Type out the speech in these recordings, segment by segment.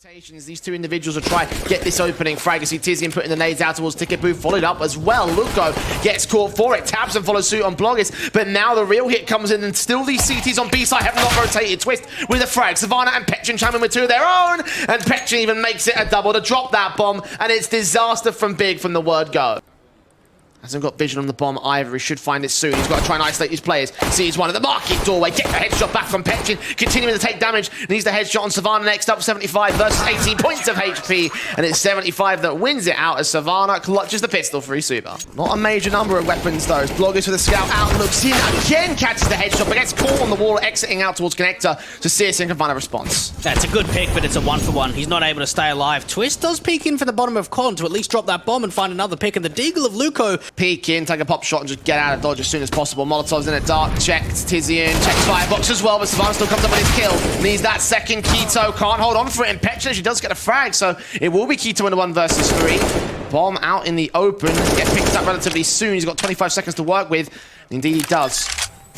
Rotations, these two individuals will try to get this opening. Frag, you see Tizian putting the nades out towards Ticket Booth, followed up as well. Luko gets caught for it, taps and follows suit on Bloggers, but now the real hit comes in, and still these CTs on B side have not rotated. Twist with a frag, Savannah and Petchin chiming with two of their own, and Petchin even makes it a double to drop that bomb, and it's disaster from Big from the word go. Hasn't got vision on the bomb either. He should find it soon. He's got to try and isolate his players. Sees one at the market doorway. Get the headshot back from Petchin. Continuing to take damage. Needs the headshot on Savannah next up. 75 versus 18 points of HP. And it's 75 that wins it out as Savannah clutches the pistol for Esuba. Not a major number of weapons though. As Bloggers with a scout out looks in. Again catches the headshot, but gets caught on the wall, exiting out towards Connector. So CSGO can find a response. That's a good pick, but it's a 1-for-1. He's not able to stay alive. Twist does peek in for the bottom of Con to at least drop that bomb and find another pick. And the Deagle of Luko Peek in, take a pop shot and just get out of dodge as soon as possible. Molotov's in a dark, checks Tizian, checks Firebox as well, but Savannah still comes up with his kill. Needs that second. Keto can't hold on for it, and Petchin actually does get a frag, so it will be Keto in the 1 versus 3. Bomb out in the open, gets picked up relatively soon. He's got 25 seconds to work with. Indeed he does.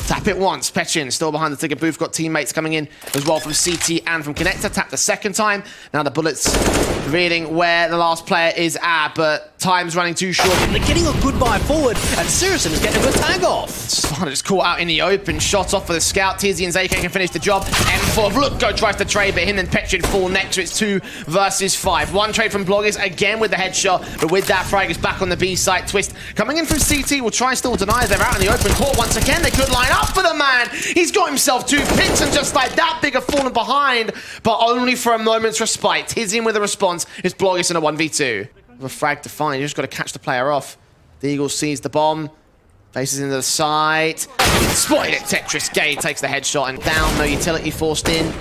Tap it once. Petchin still behind the Ticket Booth. Got teammates coming in as well from CT and from Connector. Tap the second time. Now the bullets revealing where the last player is at, but time's running too short. They're getting a good buy forward, and Sirison is getting a good tag off. Savannah just caught out in the open. Shot off for the scout. Tizian's AK can finish the job. M4 Luko tries to trade, but him and Petchin fall next, so it's 2 versus 5. One trade from Bloggers again with the headshot, but with that frag is back on the B site. Twist coming in from CT will try and still deny. They're out in the open. Caught once again. They could line up for the man. He's got himself 2 picks, and just like that, Big have fallen behind, but only for a moment's respite. Tizian with a response. It's Bloggers in a 1v2. With a frag to find, you just got to catch the player off. The Eagle sees the bomb, faces into the site. Spotted it. Tetris Gate takes the headshot and down. No utility forced in.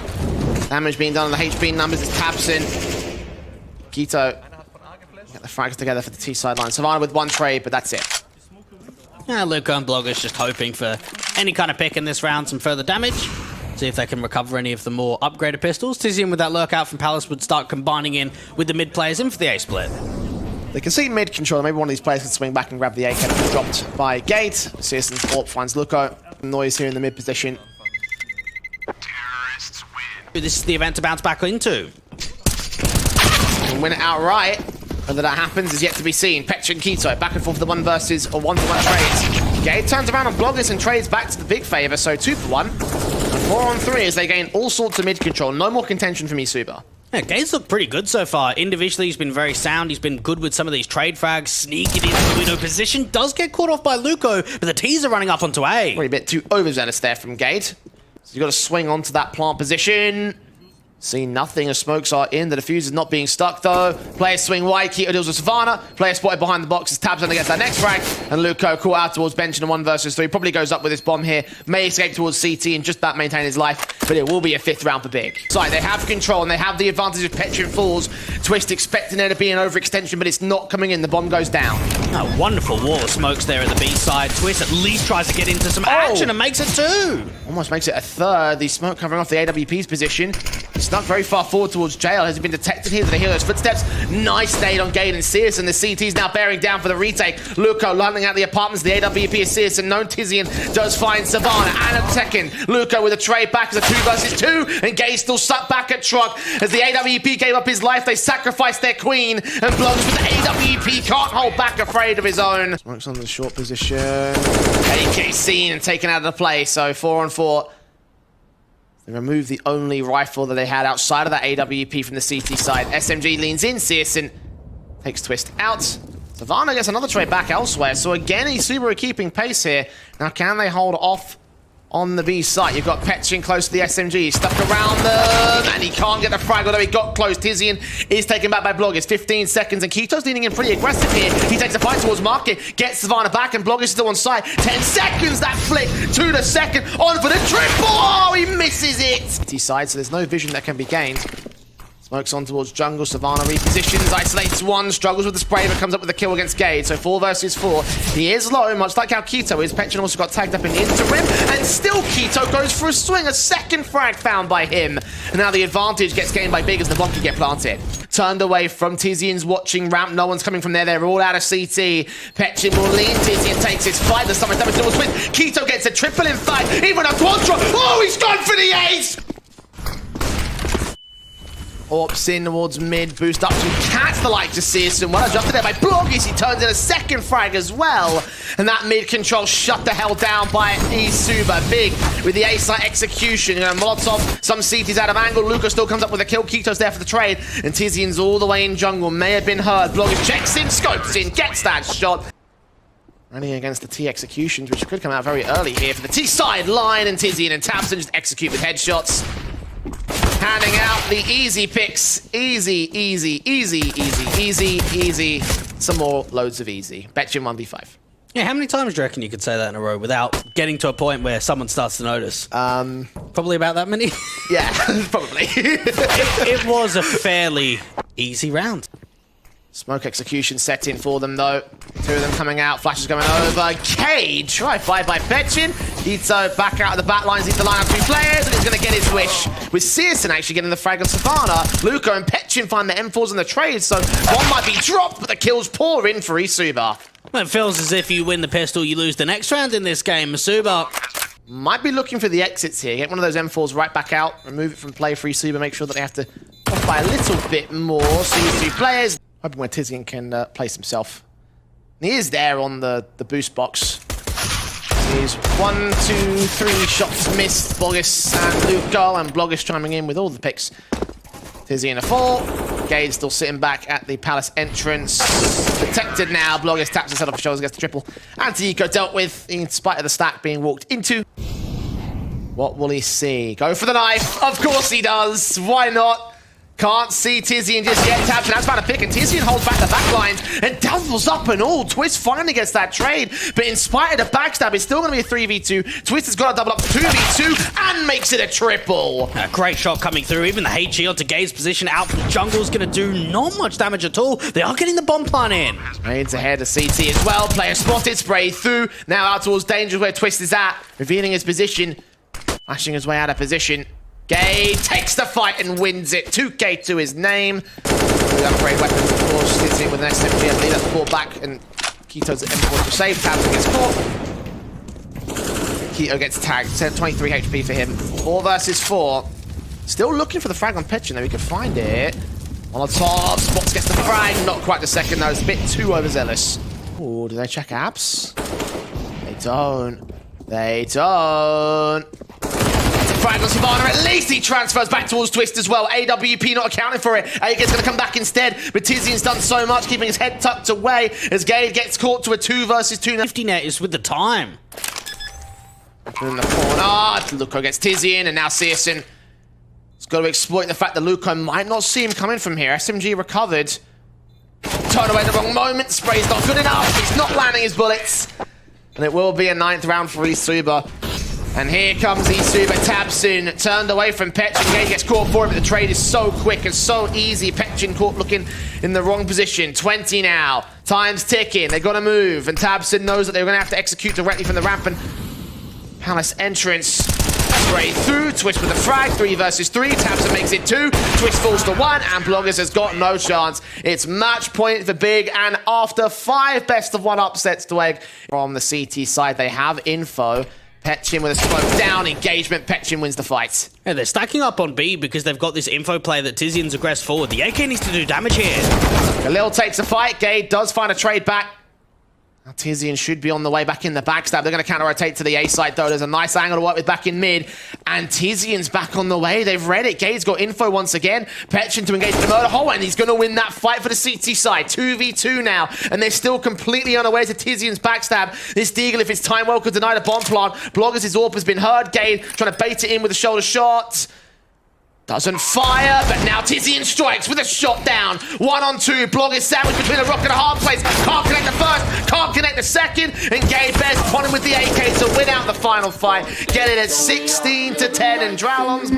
Damage being done on the HP numbers is Tabson. Keto get the frags together for the T sideline. Savannah with 1 trade, but that's it. Yeah, Luko and Bloggers just hoping for any kind of pick in this round, some further damage. See if they can recover any of the more upgraded pistols. Tizian with that lurkout from Palace would start combining in with the mid players in for the A split. They can see mid control. Maybe one of these players can swing back and grab the AK that was dropped by Gate. Searson's AWP finds Luko. Noise here in the mid position. This is the event to bounce back into. Can win it outright. Whether that happens is yet to be seen. Petchin and Keto back and forth for the 1 versus or 1-for-1 trades. Gate turns around on Bloggers and trades back to the Big favor, so 2-for-1. And 4-on-3 as they gain all sorts of mid control. No more contention from Esuba. Yeah, Gate's looked pretty good so far. Individually, he's been very sound. He's been good with some of these trade frags, sneaking into the window position. Does get caught off by Luko, but the T's are running up onto A. Probably a bit too overzealous there from Gate. So you've got to swing onto that plant position. See nothing as smokes are in. The diffuser is not being stuck though. Players swing wide. Keto deals with Savannah. Player spotted behind the boxes. Tabs on against that next frag. And Luko caught out towards bench in a 1 versus 3. Probably goes up with his bomb here. May escape towards CT and just about maintain his life. But it will be a 5th round for Big. So they have control and they have the advantage of Petchin falls. Twist expecting there to be an overextension, but it's not coming in. The bomb goes down. A wonderful wall of smokes there at the B side. Twist at least tries to get into some action and makes it 2. Almost makes it a 3rd. The smoke covering off the AWP's position. Snuck very far forward towards jail. Has he been detected here? They hear those footsteps. Nice nade on Gate and Searson. The CT's now bearing down for the retake. Luko landing out the apartments. The AWP is Searson. Known Tizian does find Savannah and a second. Luko with a trade back as a 2 versus 2. And Gate still stuck back at truck. As the AWP gave up his life, they sacrificed their queen. And Blogs with the AWP can't hold back, afraid of his own. Smokes on the short position. AK seen and taken out of the play. So 4-on-4. They remove the only rifle that they had outside of that AWP from the CT side. SMG leans in. Searson takes Twist out. Savannah gets another trade back elsewhere. So again, Esuba are keeping pace here. Now, can they hold off on the B site? You've got Petchin close to the SMG. Stuck around them. And he can't get the frag, although he got close. Tizian is taken back by Bloggers. 15 seconds. And Keto's leaning in pretty aggressive here. He takes a fight towards Market. Gets Savannah back. And Bloggers still on site. 10 seconds. That flick to the second. On for the triple. Oh, he misses it. T side, so there's no vision that can be gained. Smokes on towards jungle. Savannah repositions, isolates 1, struggles with the spray, but comes up with a kill against Gade. So 4 versus 4. He is low, much like how Keto is. Petchin also got tagged up in the interim, and still Keto goes for a swing. A second frag found by him. And now the advantage gets gained by Big as the bomb can get planted. Turned away from Tizian's watching ramp. No one's coming from there. They're all out of CT. Petchin will lean. Tizian takes his fight. The summer damage doubles with. Keto gets a triple in fight. Even a quadra. Oh, he's gone for the ace! Orps in towards mid, boost up to catch the likes of Searson. Well adjusted there by Bloggies. He turns in a second frag as well. And that mid control shut the hell down by Esuba. Big with the A-site execution. Molotov, some CTs out of angle. Luca still comes up with a kill. Kito's there for the trade. And Tizian's all the way in jungle. May have been heard. Bloggies checks in, scopes in, gets that shot. Running against the T executions, which could come out very early here for the T side line. And Tizian and Tabson just execute with headshots. Handing out the easy picks. Easy, easy, easy, easy, easy, easy. Some more loads of easy. Betchin 1v5. Yeah, how many times do you reckon you could say that in a row without getting to a point where someone starts to notice? Probably about that many? Yeah, probably. It was a fairly easy round. Smoke execution set in for them, though. Two of them coming out. Flash is going over. Cage. Try five by Betchin. Kito back out of the back lines. Needs to line up two players, and he's going to get his wish. With Searson actually getting the frag on Savannah. Luca and Betchin find the M4s in the trade, so one might be dropped, but the kills pour in for Esuba. Well, it feels as if you win the pistol, you lose the next round in this game. Esuba might be looking for the exits here. Get one of those M4s right back out. Remove it from play for Esuba. Make sure that they have to off by a little bit more. So these two players. Hoping where Tizian can place himself. And he is there on the boost box. He's 1, 2, 3 shots missed. Blogis and Luca, and Blogis chiming in with all the picks. Tizian a 4. Gage still sitting back at the palace entrance. Protected now. Blogis taps his head off his shoulders, gets the triple. Anti-Eco dealt with in spite of the stack being walked into. What will he see? Go for the knife. Of course he does. Why not? Can't see Tizian just yet. Tabs and that's about to pick, and Tizian holds back the back lines and doubles up and all. Twist finally gets that trade, but in spite of the backstab, it's still going to be a 3v2. Twist has got to double up to 2v2 and makes it a triple. A great shot coming through. Even the HE onto Gabe's position out from jungle is going to do not much damage at all. They are getting the bomb plant in. Raids ahead of CT as well. Player spotted, spray through. Now out towards danger where Twist is at, revealing his position, flashing his way out of position. Gay takes the fight and wins it. 2K to his name. We upgrade weapons, of course. Tizian with an SMG. I believe that's pulled back, and Kito's M4 to save. Tabson gets caught. Kito gets tagged. 23 HP for him. 4 versus 4. Still looking for the frag on Petchin, though. We could find it. Molotov. Spots gets the frag. Not quite the second, though. It's a bit too overzealous. Ooh, do they check apps? They don't. They don't. Frag on Savannah, at least he transfers back towards Twist as well. AWP not accounting for it. Aga's going to come back instead, but Tizian's done so much, keeping his head tucked away as Gade gets caught to a 2 versus 2. 50 net is with the time. In the corner, Luco gets Tizian, and now Searson has got to exploit the fact that Luco might not see him coming from here. SMG recovered. Turn away at the wrong moment, spray's not good enough. He's not landing his bullets. And it will be a 9th round for Esuba. And here comes Esuba. Tabson turned away from Petchin. Gage gets caught for it, but the trade is so quick and so easy. Petchin caught looking in the wrong position. 20 now. Time's ticking. They've got to move. And Tabson knows that they're going to have to execute directly from the ramp and palace entrance. Straight through. Twist with the frag. 3 versus 3. Tabson makes it 2. Twist falls to 1. And Bloggers has got no chance. It's match point for Big. And after 5 best of 1 upsets to egg from the CT side, they have info. Petchin with a smoke down, engagement, Petchin wins the fight. Yeah, they're stacking up on B because they've got this info play that Tizian's aggressed forward. The AK needs to do damage here. Khalil takes a fight, Gade does find a trade back. Now Tizian should be on the way back in the backstab. They're going to counter-rotate to the A side, though. There's a nice angle to work with back in mid. And Tizian's back on the way. They've read it. Gade's got info once again. Petchin to engage the murder hole, and he's going to win that fight for the CT side. 2v2 now, and they're still completely unaware to Tizian's backstab. This Deagle, if it's time well, could deny the bomb plant. Bloggers' AWP has been heard. Gade trying to bait it in with a shoulder shot. Doesn't fire, but now Tizian strikes with a shot down. 1 on 2. Bloggers sandwiched between a rock and a hard place. Can't connect the first, can't connect the second. And Gabe Bears putting with the AK to win out the final fight. Get it at 16-10 and Drowlon's.